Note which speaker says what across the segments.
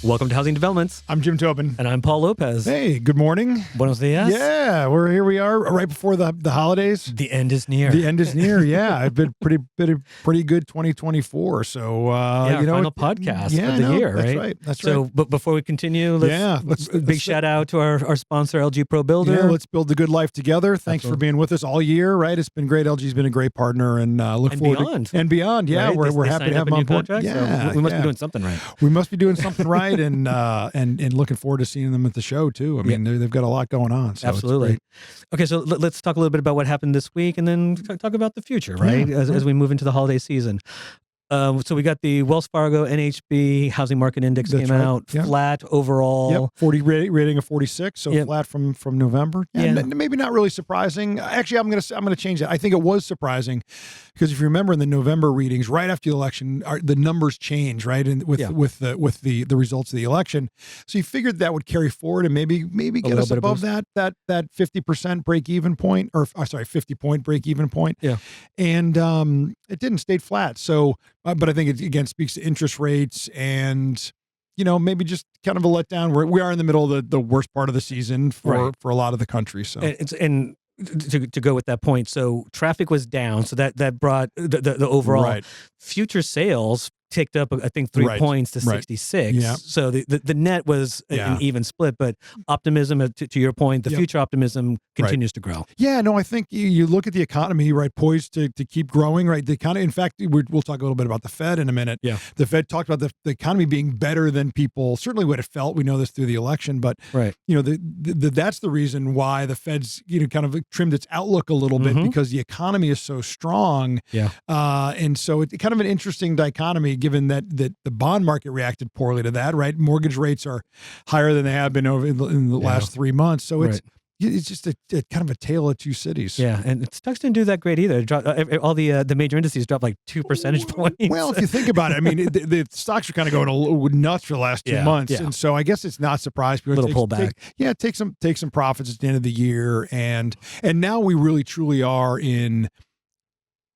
Speaker 1: Welcome to Housing Developments.
Speaker 2: I'm Jim Tobin.
Speaker 1: And I'm Paul Lopez.
Speaker 2: Hey, good morning.
Speaker 1: Buenos dias.
Speaker 2: Yeah, here we are right before the holidays.
Speaker 1: The end is near.
Speaker 2: The end is near. Yeah, I've been pretty good 2024. So
Speaker 1: our final podcast of the year, right?
Speaker 2: That's
Speaker 1: right.
Speaker 2: So,
Speaker 1: but before we continue, let's big shout out to our sponsor, LG Pro Builder.
Speaker 2: Yeah, let's build the good life together. Thanks
Speaker 1: Absolutely.
Speaker 2: for being with us all year. Right, it's been great. LG's been a great partner, and look forward
Speaker 1: beyond.
Speaker 2: And beyond. Yeah,
Speaker 1: right?
Speaker 2: we're happy to have them on board.
Speaker 1: Contract,
Speaker 2: yeah,
Speaker 1: so we must be doing something right.
Speaker 2: We must be doing something right, and looking forward to seeing them at the show too. I mean, they've got a lot going on. So
Speaker 1: absolutely. Okay, so let's talk a little bit about what happened this week, and then talk about the future, right?
Speaker 2: Yeah.
Speaker 1: As we move into the holiday season. So we got the Wells Fargo NAHB Housing Market Index came out flat overall.
Speaker 2: Yep, 40 rating of 46, so flat from November. Maybe not really surprising. Actually, I'm gonna change that. I think it was surprising because if you remember in the November readings, right after the election, the numbers change, right? And with the results of the election, so you figured that would carry forward and maybe get us above that 50% break even point, or 50 point break even point.
Speaker 1: Yeah,
Speaker 2: and it didn't, stay flat. So. But I think it again speaks to interest rates and, maybe just kind of a letdown. We are in the middle of the worst part of the season for a lot of the country. So
Speaker 1: and to go with that point, so traffic was down, so that brought the overall future sales ticked up, I think, 3 points to 66.
Speaker 2: Yeah.
Speaker 1: So the net was an even split, but optimism, to your point, the future optimism continues to grow.
Speaker 2: Yeah, no, I think you look at the economy, right, poised to keep growing, right? The economy, in fact, we'll talk a little bit about the Fed in a minute. Yeah. The Fed talked about the economy being better than people certainly would have felt. We know this through the election, but that's the reason why the Fed's kind of trimmed its outlook a little bit, because the economy is so strong. Yeah. And so it's kind of an interesting dichotomy, given that the bond market reacted poorly to that, right? Mortgage rates are higher than they have been over in the last 3 months. So it's just a kind of a tale of two cities.
Speaker 1: Yeah, and stocks didn't do that great either. All the major indices dropped like 2 percentage points.
Speaker 2: Well, if you think about it, I mean, the stocks are kind of going a little nuts for the last 2 months, and so I guess it's not surprising.
Speaker 1: A little pullback.
Speaker 2: Take some profits at the end of the year, and now we really truly are in.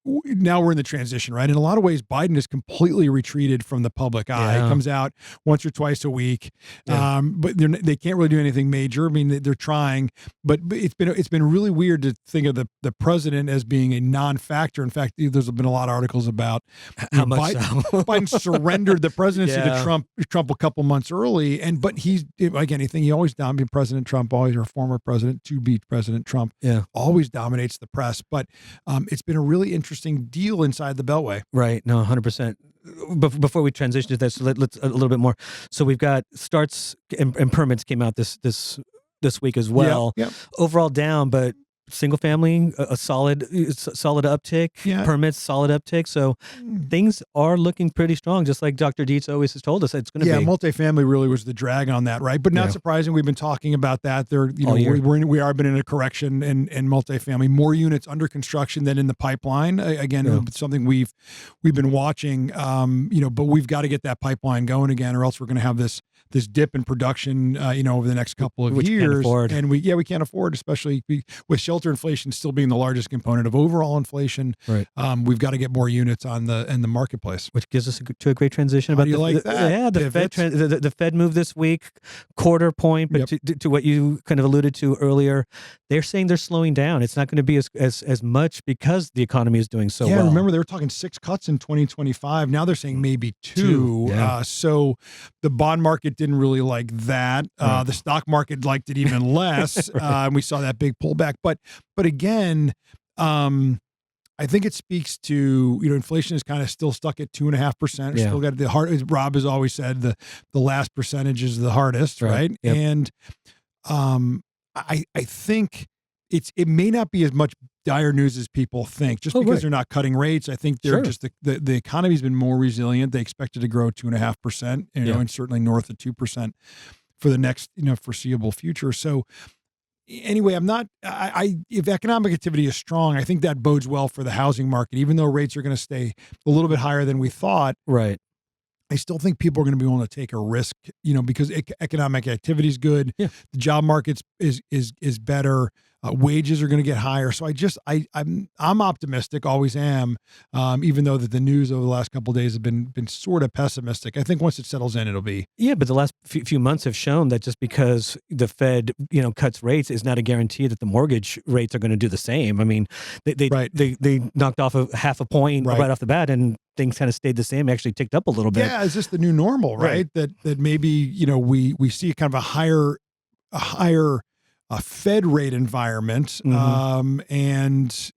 Speaker 2: Now we're in the transition, right? In a lot of ways, Biden has completely retreated from the public eye. He comes out once or twice a week, but they can't really do anything major. I mean, they're trying, but it's been really weird to think of the president as being a non-factor. In fact, there's been a lot of articles about
Speaker 1: how much
Speaker 2: Biden surrendered the presidency to Trump a couple months early, but he's like anything. He always dominated President Trump, always, or former president to be President Trump. Yeah, always dominates the press. But it's been a really interesting deal inside the Beltway.
Speaker 1: Right. No, 100%. Before we transition to this, let's a little bit more. So we've got starts and permits came out this week as well. Yeah. Overall down, but single family, a solid uptick. Yeah. Permits, solid uptick. So things are looking pretty strong, just like Dr. Dietz always has told us it's going to be.
Speaker 2: Yeah, multifamily really was the drag on that, right? But not surprising. We've been talking about that. We are been in a correction in multifamily. More units under construction than in the pipeline. Again, something we've been watching. But we've got to get that pipeline going again, or else we're going to have this dip in production. Over the next couple of years, and we can't afford, especially with shelter inflation still being the largest component of overall inflation. Right. We've got to get more units in the marketplace,
Speaker 1: which gives us to a great transition.
Speaker 2: How do you like that?
Speaker 1: Yeah, the Fed moved this week, quarter point, but to what you kind of alluded to earlier, they're saying they're slowing down. It's not going to be as much because the economy is doing so well.
Speaker 2: Yeah, remember they were talking 6 cuts in 2025. Now they're saying maybe 2. Yeah. So the bond market didn't really like that. The stock market liked it even less. And we saw that big pullback. But again, I think it speaks to, inflation is kind of still stuck at 2.5%. Still got the hard, as Rob has always said, the last percentage is the hardest, right? Yep. And I think it may not be as much dire news as people think, just because they're not cutting rates. I think they're just the economy's been more resilient. They expect it to grow 2.5%, and certainly north of 2% for the next foreseeable future. So anyway, if economic activity is strong, I think that bodes well for the housing market, even though rates are going to stay a little bit higher than we thought. Right. I still think people are going to be willing to take a risk, because economic activity is good. Yeah. The job market is better. Wages are going to get higher. So I'm optimistic, always am, even though that the news over the last couple of days have been sort of pessimistic. I think once it settles in, it'll be.
Speaker 1: Yeah, but the last few months have shown that just because the Fed, cuts rates is not a guarantee that the mortgage rates are going to do the same. I mean, they knocked off a half a point right off the bat, and things kind of stayed the same, actually ticked up a little bit.
Speaker 2: Yeah, is this the new normal, right? That maybe, we see kind of a higher Fed rate environment, and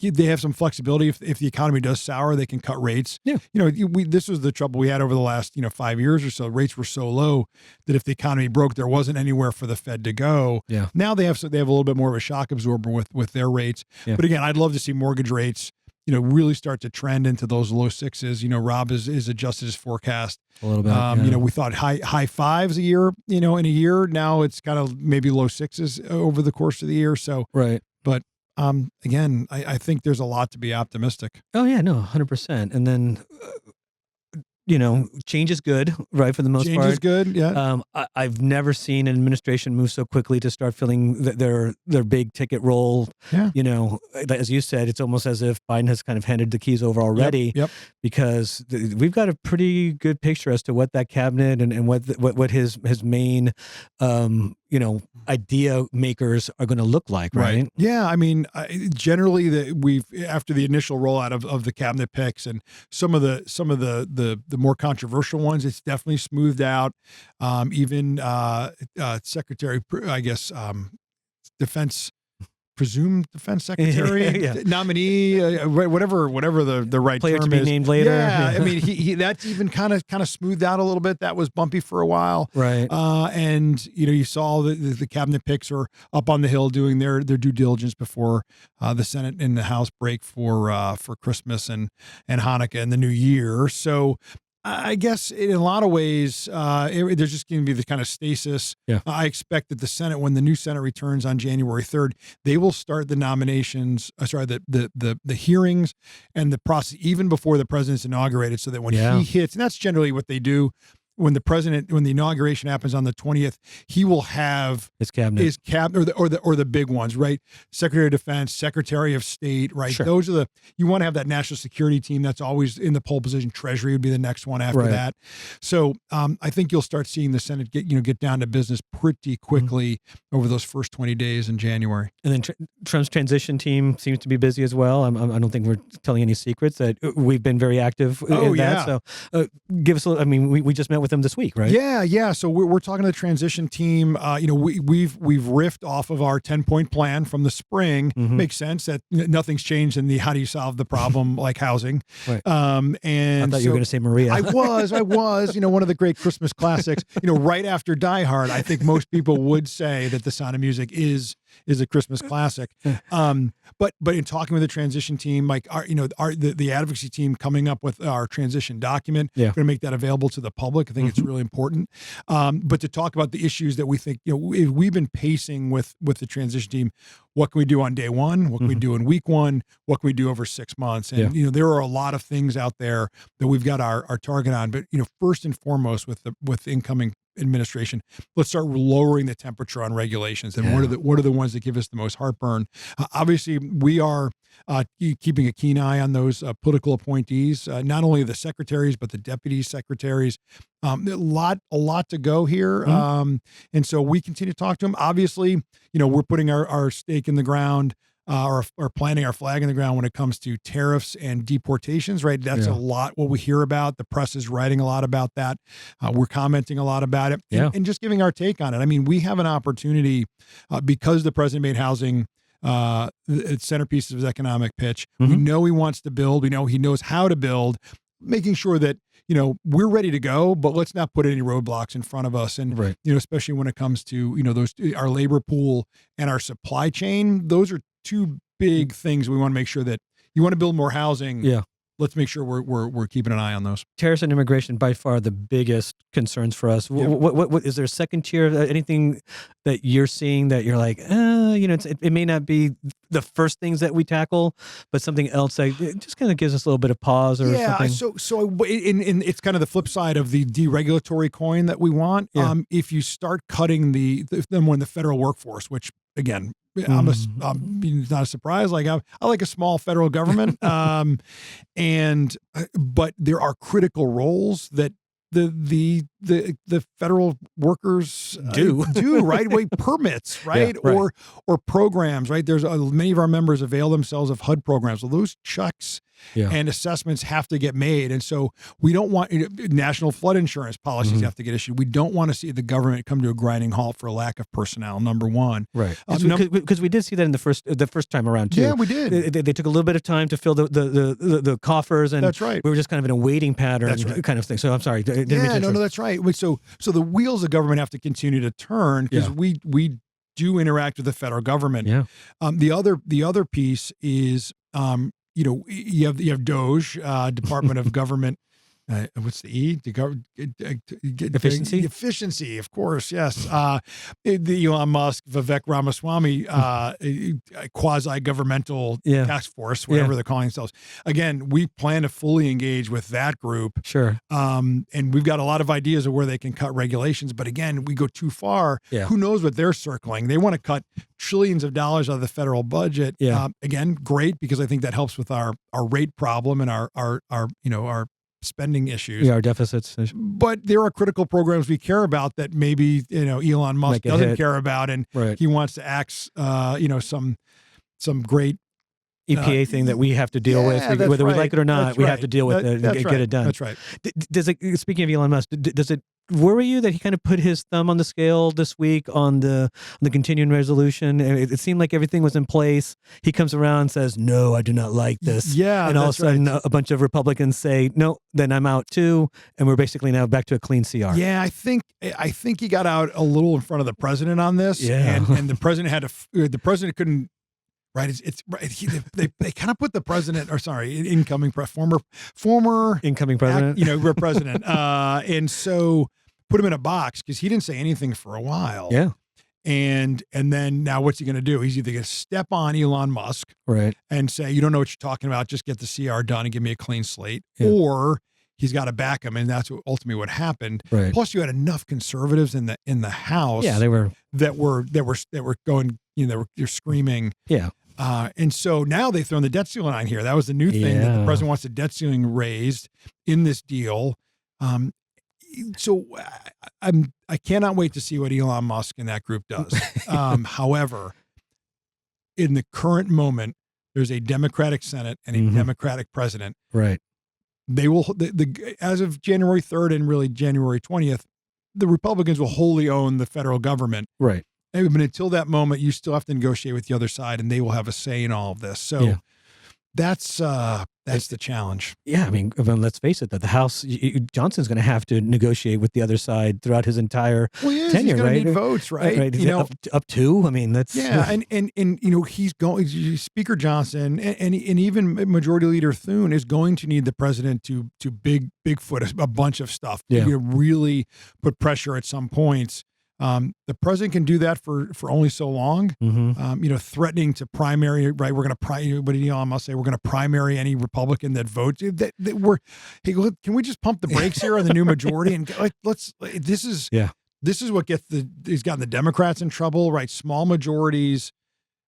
Speaker 2: they have some flexibility. If the economy does sour, they can cut rates.
Speaker 1: Yeah.
Speaker 2: This was the trouble we had over the last 5 years or so. Rates were so low that if the economy broke, there wasn't anywhere for the Fed to go.
Speaker 1: Yeah.
Speaker 2: Now they have a little bit more of a shock absorber with their rates. Yeah. But again, I'd love to see mortgage rates really start to trend into those low sixes. Rob is adjusted his forecast
Speaker 1: a little bit.
Speaker 2: We thought high fives a year, in a year. Now it's kind of maybe low sixes over the course of the year. So,
Speaker 1: right.
Speaker 2: But again, I think there's a lot to be optimistic.
Speaker 1: Oh yeah, no, 100%. And then, change is good, right? For the most part.
Speaker 2: Change is good, yeah.
Speaker 1: I've never seen an administration move so quickly to start filling their big ticket role.
Speaker 2: Yeah.
Speaker 1: As you said, it's almost as if Biden has kind of handed the keys over already.
Speaker 2: Yep.
Speaker 1: Because we've got a pretty good picture as to what that cabinet and what his main idea makers are going to look like, right?
Speaker 2: Yeah, I mean, generally after the initial rollout of the cabinet picks and some of the more controversial ones, it's definitely smoothed out. Even Secretary, I guess, presumed defense secretary, nominee, whatever the right
Speaker 1: player
Speaker 2: term
Speaker 1: to be
Speaker 2: is.
Speaker 1: named later.
Speaker 2: Yeah, I mean, he that's even kind of smoothed out a little bit. That was bumpy for a while,
Speaker 1: right?
Speaker 2: And you saw the cabinet picks are up on the Hill doing their due diligence before the Senate and the House break for Christmas and Hanukkah and the New Year. So I guess in a lot of ways, there's just going to be this kind of stasis.
Speaker 1: Yeah.
Speaker 2: I expect that the Senate, when the new Senate returns on January 3rd, they will start the nominations, the hearings and the process even before the president's inaugurated, so that when he hits, and that's generally what they do. When the inauguration happens on the 20th, he will have
Speaker 1: his cabinet,
Speaker 2: or the big ones, right? Secretary of Defense, Secretary of State, right?
Speaker 1: Sure.
Speaker 2: Those are you want to have that national security team that's always in the pole position. Treasury would be the next one after that. So I think you'll start seeing the Senate get down to business pretty quickly over those first 20 days in January.
Speaker 1: And then Trump's transition team seems to be busy as well. I don't think we're telling any secrets that we've been very active in that. So give us a little. I mean, we just met with them this week, right?
Speaker 2: Yeah. So we're talking to the transition team. We've riffed off of our 10-point plan from the spring. Makes sense that nothing's changed in the how do you solve the problem like housing.
Speaker 1: Right.
Speaker 2: And
Speaker 1: I thought you were going to say Maria.
Speaker 2: I was. One of the great Christmas classics. Right after Die Hard, I think most people would say that The Sound of Music is a Christmas classic. But in talking with the transition team, like the advocacy team coming up with our transition document, we're going to make that available to the public. I think it's really important. But to talk about the issues that we think, we've been pacing with the transition team. What can we do on day one? What can we do in week one? What can we do over 6 months? And there are a lot of things out there that we've got our target on. But first and foremost, with the incoming administration, let's start lowering the temperature on regulations. And what are the ones that give us the most heartburn? Obviously, we are keeping a keen eye on those political appointees, not only the secretaries but the deputy secretaries. A lot to go here, and so we continue to talk to them. Obviously, we're putting our stake in the ground. Or planting our flag in the ground when it comes to tariffs and deportations, right? That's a lot what we hear about. The press is writing a lot about that. We're commenting a lot about it and just giving our take on it. I mean, we have an opportunity because the president made housing the centerpiece of his economic pitch. We know he wants to build. We know he knows how to build, making sure that, we're ready to go, but let's not put any roadblocks in front of us. And, especially when it comes to, our labor pool and our supply chain, those are two big things. We want to make sure that you want to build more housing. Yeah. Let's make sure we're keeping an eye on those.
Speaker 1: Tariffs and immigration by far the biggest concerns for us. Yeah. What is there a second tier? Anything that you're seeing that you're like, it may not be the first things that we tackle, but something else that just kind of gives us a little bit of pause or something.
Speaker 2: So it's kind of the flip side of the deregulatory coin that we want. Yeah. If you start cutting the federal workforce, which again, it's not a surprise. Like I like a small federal government, but there are critical roles that the federal workers do right away permits, right?
Speaker 1: Yeah, right.
Speaker 2: Or programs, right? There's many of our members avail themselves of HUD programs. Well, those checks and assessments have to get made, and so we don't want national flood insurance policies have to get issued. We don't want to see the government come to a grinding halt for a lack of personnel. Number one,
Speaker 1: right? Because we did see that in the first time around too.
Speaker 2: Yeah, we did.
Speaker 1: They took a little bit of time to fill the coffers, and
Speaker 2: that's right.
Speaker 1: We were just kind of in a waiting pattern kind of thing. So I'm sorry.
Speaker 2: No, that's right. So the wheels of government have to continue to turn because we do interact with the federal government.
Speaker 1: Yeah.
Speaker 2: The other piece is you have DOGE, Department of Government. What's the E?
Speaker 1: Efficiency?
Speaker 2: Efficiency, of course, yes. The Elon Musk, Vivek Ramaswamy quasi-governmental task force, whatever they're calling themselves. Again, we plan to fully engage with that group.
Speaker 1: Sure.
Speaker 2: And we've got a lot of ideas of where they can cut regulations. But again, we go too far.
Speaker 1: Yeah.
Speaker 2: Who knows what they're circling? They want to cut trillions of dollars out of the federal budget.
Speaker 1: Yeah.
Speaker 2: Again, great, because I think that helps with our rate problem and our spending issues.
Speaker 1: Yeah, our deficits.
Speaker 2: But there are critical programs we care about that maybe Elon Musk doesn't care about, and he wants to axe some great
Speaker 1: EPA thing that we have to deal with, whether we like it or not. We have to deal with it and get it done.
Speaker 2: That's right.
Speaker 1: Does it? Speaking of Elon Musk, does it worry you that he kind of put his thumb on the scale this week on the continuing resolution? It seemed like everything was in place. He comes around and says, "No, I do not like this."
Speaker 2: Yeah,
Speaker 1: and all of a sudden, a bunch of Republicans say, "No, then I'm out too," and we're basically now back to a clean CR.
Speaker 2: Yeah, I think he got out a little in front of the president on this.
Speaker 1: Yeah,
Speaker 2: and the president couldn't. Right, they kind of put the president, or sorry, former
Speaker 1: incoming president,
Speaker 2: president, and so put him in a box because he didn't say anything for a while.
Speaker 1: Yeah,
Speaker 2: and then now what's he going to do? He's either going to step on Elon Musk,
Speaker 1: right,
Speaker 2: and say, you don't know what you're talking about, just get the CR done and give me a clean slate, or he's got to back him, and that's ultimately what happened.
Speaker 1: Right.
Speaker 2: Plus, you had enough conservatives in the House,
Speaker 1: they were
Speaker 2: going, they're screaming, and so now they've thrown the debt ceiling on here. That was the new thing that the president wants the debt ceiling raised in this deal. So I cannot wait to see what Elon Musk and that group does. However, in the current moment, there's a Democratic Senate and a Democratic president.
Speaker 1: Right.
Speaker 2: They will, as of January 3rd and really January 20th, the Republicans will wholly own the federal government.
Speaker 1: Right.
Speaker 2: But until that moment, you still have to negotiate with the other side, and they will have a say in all of this. So that's the challenge.
Speaker 1: Yeah, I mean, let's face it, that the House, Johnson's going to have to negotiate with the other side throughout his entire tenure,
Speaker 2: he's
Speaker 1: right?
Speaker 2: Need votes, right?
Speaker 1: Up to. I mean, that's
Speaker 2: and he's going. Speaker Johnson and even Majority Leader Thune is going to need the president to Bigfoot a bunch of stuff. To really put pressure at some points. The president can do that for only so long. Threatening to primary, right? We're going to what did Elon Musk say? We're going to primary any Republican that votes. Can we just pump the brakes here on the new majority and this is what he's gotten the Democrats in trouble, right? Small majorities,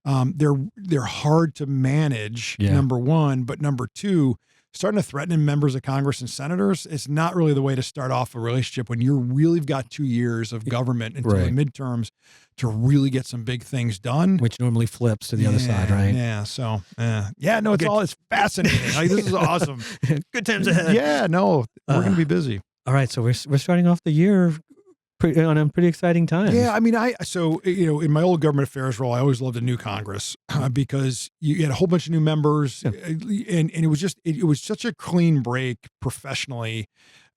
Speaker 2: they're hard to manage. Number one, but number two, starting to threaten members of Congress and senators, it's not really the way to start off a relationship when you've really got 2 years of government until the midterms to really get some big things done.
Speaker 1: Which normally flips to the other side, right?
Speaker 2: Yeah. So, it's fascinating. Like, this is awesome.
Speaker 1: Good times ahead.
Speaker 2: Yeah, no, we're going to be busy.
Speaker 1: All right. So we're starting off the year on a pretty exciting time.
Speaker 2: Yeah, I mean, in my old government affairs role, I always loved a new Congress because you had a whole bunch of new members, and it was such a clean break professionally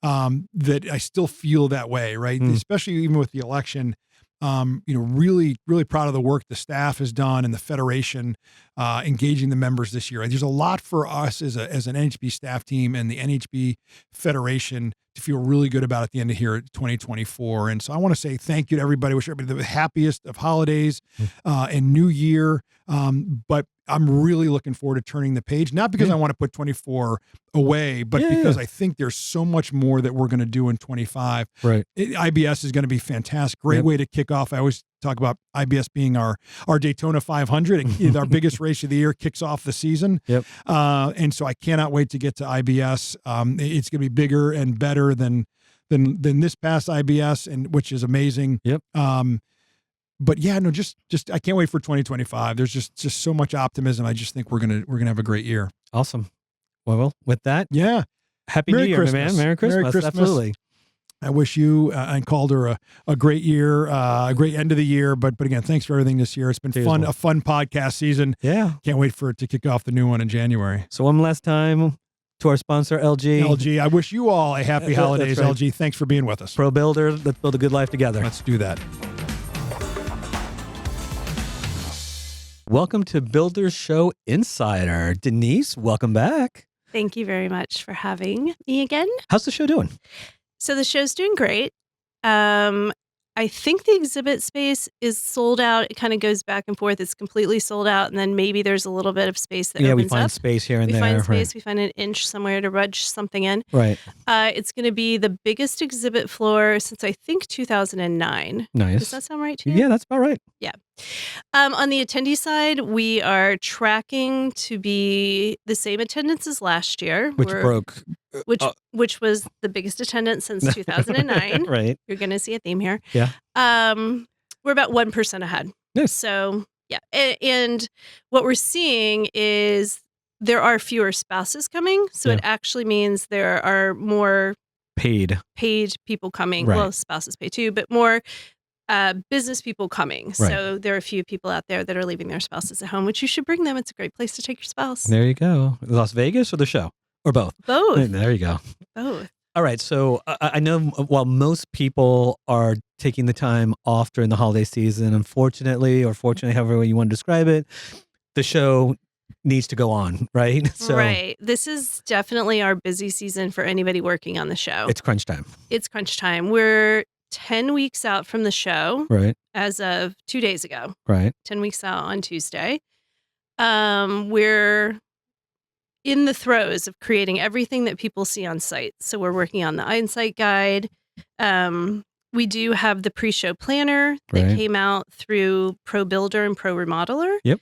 Speaker 2: that I still feel that way, right? Especially even with the election. Really, really proud of the work the staff has done and the Federation engaging the members this year. There's a lot for us as an NHB staff team and the NHB Federation to feel really good about at the end of here at 2024. And so I want to say thank you to everybody. Wish everybody the happiest of holidays and New Year. But I'm really looking forward to turning the page, not because I want to put 24 away, but because I think there's so much more that we're going to do in 25.
Speaker 1: Right.
Speaker 2: IBS is going to be fantastic. Great way to kick off. I always talk about IBS being our Daytona 500. Our biggest race of the year, kicks off the season.
Speaker 1: Yep.
Speaker 2: And so I cannot wait to get to IBS. It's going to be bigger and better than this past IBS, and which is amazing.
Speaker 1: Yep.
Speaker 2: But yeah, no, just I can't wait for 2025. There's just so much optimism. I just think we're gonna have a great year.
Speaker 1: Awesome. Well, with that, Happy
Speaker 2: Merry
Speaker 1: New Year,
Speaker 2: Christmas.
Speaker 1: man. Merry Christmas. Absolutely.
Speaker 2: I wish you and Calder a great year, a great end of the year. But again, thanks for everything this year. It's been fun, a fun podcast season.
Speaker 1: Yeah.
Speaker 2: Can't wait for it to kick off the new one in January.
Speaker 1: So one last time to our sponsor, LG.
Speaker 2: LG, I wish you all a happy holidays, right. LG. Thanks for being with us.
Speaker 1: Pro Builder, let's build a good life together.
Speaker 2: Let's do that.
Speaker 1: Welcome to Builders Show Insider. Denise, welcome back.
Speaker 3: Thank you very much for having me again.
Speaker 1: How's the show doing?
Speaker 3: So the show's doing great. I think the exhibit space is sold out. It kind of goes back and forth. It's completely sold out, and then maybe there's a little bit of space that opens up.
Speaker 1: We find space here and there.
Speaker 3: We find space.
Speaker 1: Right.
Speaker 3: We find an inch somewhere to rudge something in.
Speaker 1: Right.
Speaker 3: It's going to be the biggest exhibit floor since I think 2009.
Speaker 1: Nice.
Speaker 3: Does that sound right to you?
Speaker 1: Yeah, that's about right.
Speaker 3: Yeah. On the attendee side, we are tracking to be the same attendance as last year. Which was the biggest attendance since 2009.
Speaker 1: Right.
Speaker 3: You're going to see a theme here.
Speaker 1: Yeah.
Speaker 3: We're about 1% ahead.
Speaker 1: Nice.
Speaker 3: So, yeah. And what we're seeing is there are fewer spouses coming. So it actually means there are more
Speaker 1: paid
Speaker 3: people coming.
Speaker 1: Right.
Speaker 3: Well, spouses pay too, but more business people coming.
Speaker 1: Right.
Speaker 3: So there are a few people out there that are leaving their spouses at home, which you should bring them. It's a great place to take your spouse.
Speaker 1: There you go. Las Vegas or the show? Or both?
Speaker 3: Both.
Speaker 1: There you go.
Speaker 3: Both.
Speaker 1: All right. So I know while most people are taking the time off during the holiday season, unfortunately, or fortunately, however you want to describe it, the show needs to go on, right? So
Speaker 3: right. This is definitely our busy season for anybody working on the show.
Speaker 1: It's crunch time.
Speaker 3: It's crunch time. We're 10 weeks out from the show.
Speaker 1: Right.
Speaker 3: As of 2 days ago.
Speaker 1: Right.
Speaker 3: 10 weeks out on Tuesday. We're in the throes of creating everything that people see on site. So we're working on the on-site guide. We do have the pre-show planner that came out through Pro Builder and Pro Remodeler.
Speaker 1: Yep.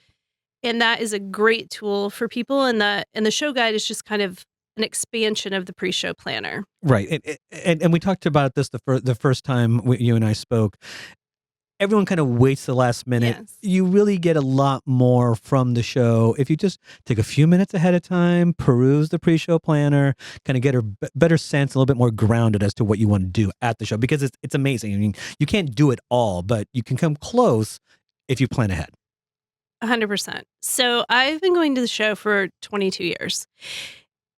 Speaker 3: And that is a great tool for people. And the show guide is just kind of an expansion of the pre-show planner.
Speaker 1: Right. And we talked about this the first time you and I spoke. Everyone kind of waits the last minute.
Speaker 3: Yes.
Speaker 1: You really get a lot more from the show if you just take a few minutes ahead of time, peruse the pre-show planner, kind of get a better sense, a little bit more grounded as to what you want to do at the show, because it's amazing. I mean, you can't do it all, but you can come close if you plan ahead.
Speaker 3: 100%. So I've been going to the show for 22 years.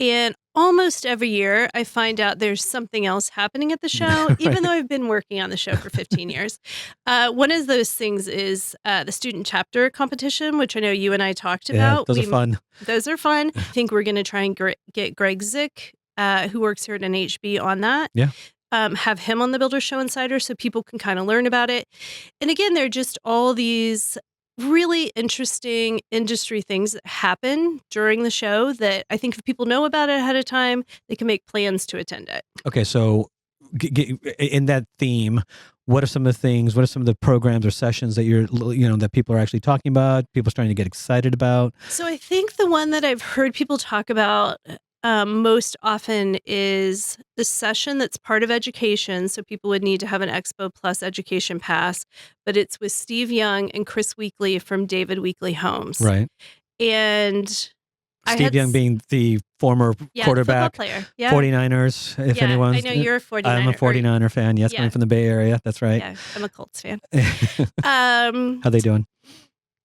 Speaker 3: And almost every year, I find out there's something else happening at the show, even though I've been working on the show for 15 years. One of those things is the student chapter competition, which I know you and I talked about.
Speaker 1: Those are fun.
Speaker 3: Those are fun. I think we're going to try and get Greg Zick, who works here at NAHB, on that.
Speaker 1: Yeah.
Speaker 3: Have him on the Builder Show Insider so people can kind of learn about it. And again, they're just all these really interesting industry things that happen during the show that I think if people know about it ahead of time, they can make plans to attend it.
Speaker 1: Okay, so in that theme, what are some of the programs or sessions that that people are actually talking about, people starting to get excited about?
Speaker 3: So I think the one that I've heard people talk about most often is the session that's part of education. So people would need to have an Expo Plus education pass, but it's with Steve Young and Chris Weekly from David Weekly Homes.
Speaker 1: Right.
Speaker 3: And
Speaker 1: Steve Young being the former quarterback,
Speaker 3: player. Yeah.
Speaker 1: 49ers, if anyone's...
Speaker 3: I know you're a 49er.
Speaker 1: I'm a 49er fan, yes, I'm from the Bay Area, that's right.
Speaker 3: Yeah, I'm a Colts fan.
Speaker 1: How they doing?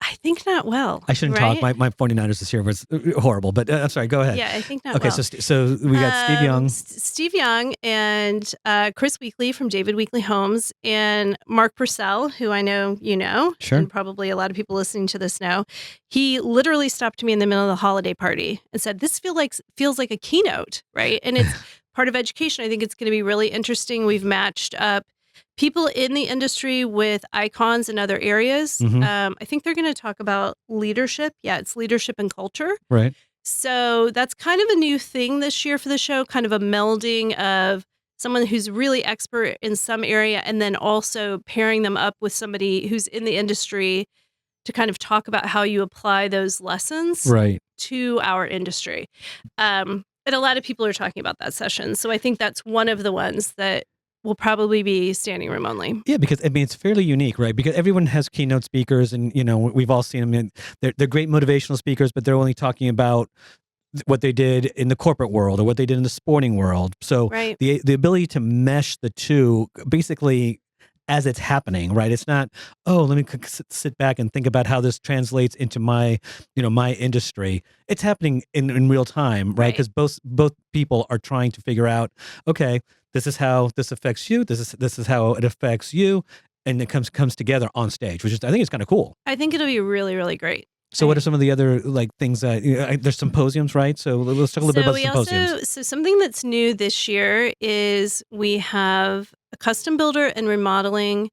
Speaker 3: I think not well.
Speaker 1: I shouldn't talk. My 49ers this year was horrible, but I'm sorry, go ahead.
Speaker 3: Yeah, I think not
Speaker 1: well. Okay, so we got Steve Young.
Speaker 3: Steve Young and Chris Weekly from David Weekly Homes, and Mark Purcell, who I know you know,
Speaker 1: sure,
Speaker 3: and probably a lot of people listening to this know. He literally stopped me in the middle of the holiday party and said, "This feels like a keynote, right?" And it's part of education. I think it's going to be really interesting. We've matched up people in the industry with icons in other areas. I think they're going to talk about leadership. Yeah, it's leadership and culture.
Speaker 1: Right.
Speaker 3: So that's kind of a new thing this year for the show, kind of a melding of someone who's really expert in some area and then also pairing them up with somebody who's in the industry to kind of talk about how you apply those lessons to our industry. And a lot of people are talking about that session. So I think that's one of the ones that will probably be standing room only.
Speaker 1: Yeah, because I mean, it's fairly unique, right? Because everyone has keynote speakers and, we've all seen them. And they're great motivational speakers, but they're only talking about what they did in the corporate world or what they did in the sporting world. So the ability to mesh the two basically as it's happening, right? It's not, let me sit back and think about how this translates into my, my industry. It's happening in real time, right? Because both people are trying to figure out, okay, this is how this affects you. This is how it affects you, and it comes together on stage, which is I think it's kind of cool.
Speaker 3: I think it'll be really, really great.
Speaker 1: So what are some of the other things that there's symposiums, right? So let's talk a little bit about the symposiums.
Speaker 3: So something that's new this year is we have a custom builder and remodeling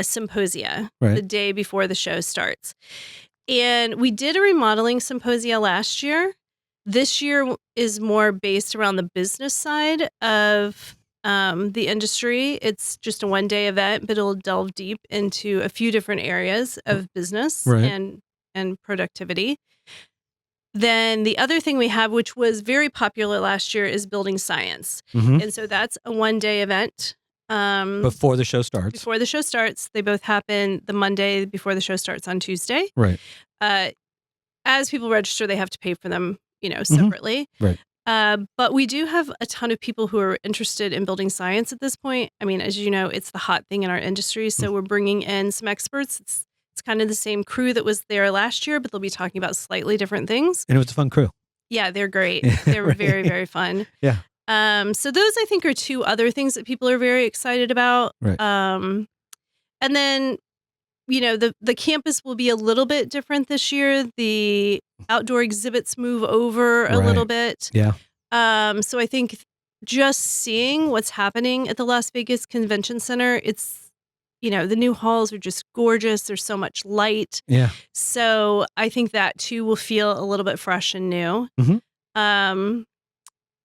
Speaker 3: symposia the day before the show starts. And we did a remodeling symposia last year. This year is more based around the business side of the industry. It's just a one-day event, but it'll delve deep into a few different areas of business and productivity. Then the other thing we have, which was very popular last year, is building science. And so that's a one-day event.
Speaker 1: Before the show starts.
Speaker 3: Before the show starts. They both happen the Monday before the show starts on Tuesday.
Speaker 1: Right.
Speaker 3: As people register, they have to pay for them, separately.
Speaker 1: Right.
Speaker 3: But we do have a ton of people who are interested in building science at this point. I mean, as you know, it's the hot thing in our industry. So we're bringing in some experts. It's kind of the same crew that was there last year, but they'll be talking about slightly different things.
Speaker 1: And it was a fun crew.
Speaker 3: Yeah, they're great. They're very, very fun.
Speaker 1: Yeah.
Speaker 3: So those, I think, are two other things that people are very excited about.
Speaker 1: Right.
Speaker 3: And then, the campus will be a little bit different this year. The outdoor exhibits move over a little bit.
Speaker 1: Yeah.
Speaker 3: So I think just seeing what's happening at the Las Vegas Convention Center, it's, the new halls are just gorgeous. There's so much light.
Speaker 1: Yeah.
Speaker 3: So I think that too will feel a little bit fresh and new.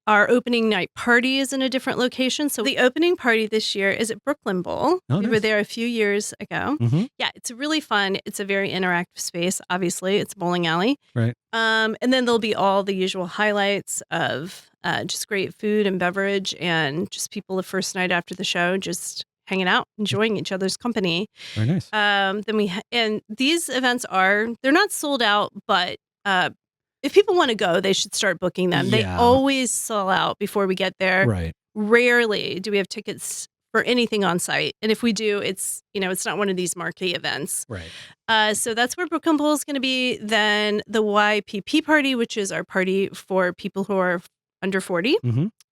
Speaker 3: Our opening night party is in a different location. So the opening party this year is at Brooklyn Bowl. We were there a few years ago. Yeah, it's really fun. It's a very interactive space. Obviously, it's a bowling alley.
Speaker 1: Right.
Speaker 3: And then there'll be all the usual highlights of just great food and beverage and just people the first night after the show just hanging out, enjoying each other's company.
Speaker 1: Very nice.
Speaker 3: And these events they're not sold out, but if people want to go, they should start booking them. They always sell out before we get there.
Speaker 1: Right.
Speaker 3: Rarely do we have tickets for anything on site. And if we do, it's not one of these marquee events.
Speaker 1: Right.
Speaker 3: So that's where Brooklyn Bowl is going to be. Then the YPP party, which is our party for people who are under 40.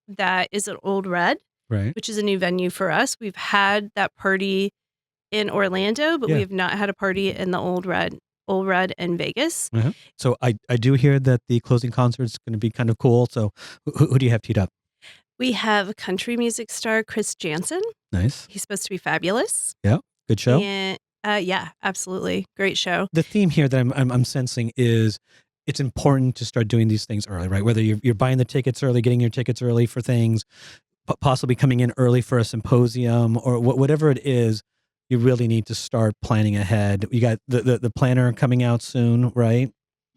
Speaker 3: That is at Old Red.
Speaker 1: Right.
Speaker 3: Which is a new venue for us. We've had that party in Orlando, but we have not had a party in the Old Red in Vegas.
Speaker 1: So I do hear that the closing concert is going to be kind of cool. So who do you have teed up?
Speaker 3: We have country music star Chris Jansen.
Speaker 1: Nice.
Speaker 3: He's supposed to be fabulous.
Speaker 1: Yeah. Good show.
Speaker 3: And yeah, absolutely. Great show.
Speaker 1: The theme here that I'm sensing is it's important to start doing these things early, right? Whether you're buying the tickets early, getting your tickets early for things, possibly coming in early for a symposium or whatever it is, you really need to start planning ahead. You got the planner coming out soon, right?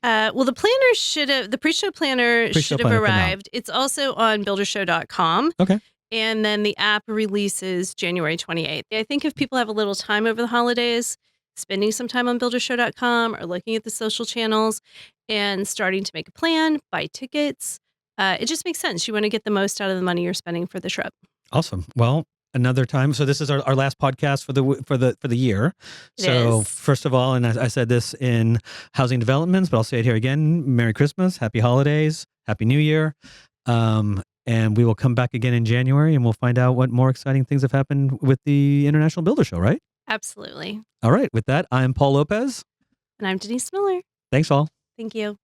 Speaker 3: Well, the pre-show planner should have arrived. It's also on buildershow.com.
Speaker 1: Okay.
Speaker 3: And then the app releases January 28th. I think if people have a little time over the holidays, spending some time on buildershow.com or looking at the social channels and starting to make a plan, buy tickets, it just makes sense. You want to get the most out of the money you're spending for the trip.
Speaker 1: Awesome. Well, another time. So this is our last podcast for the year. So first of all, and I said this in housing developments, but I'll say it here again. Merry Christmas, Happy Holidays, Happy New Year. And we will come back again in January and we'll find out what more exciting things have happened with the International Builder Show, right?
Speaker 3: Absolutely.
Speaker 1: All right. With that, I'm Paul Lopez.
Speaker 3: And I'm Denise Miller.
Speaker 1: Thanks all.
Speaker 3: Thank you.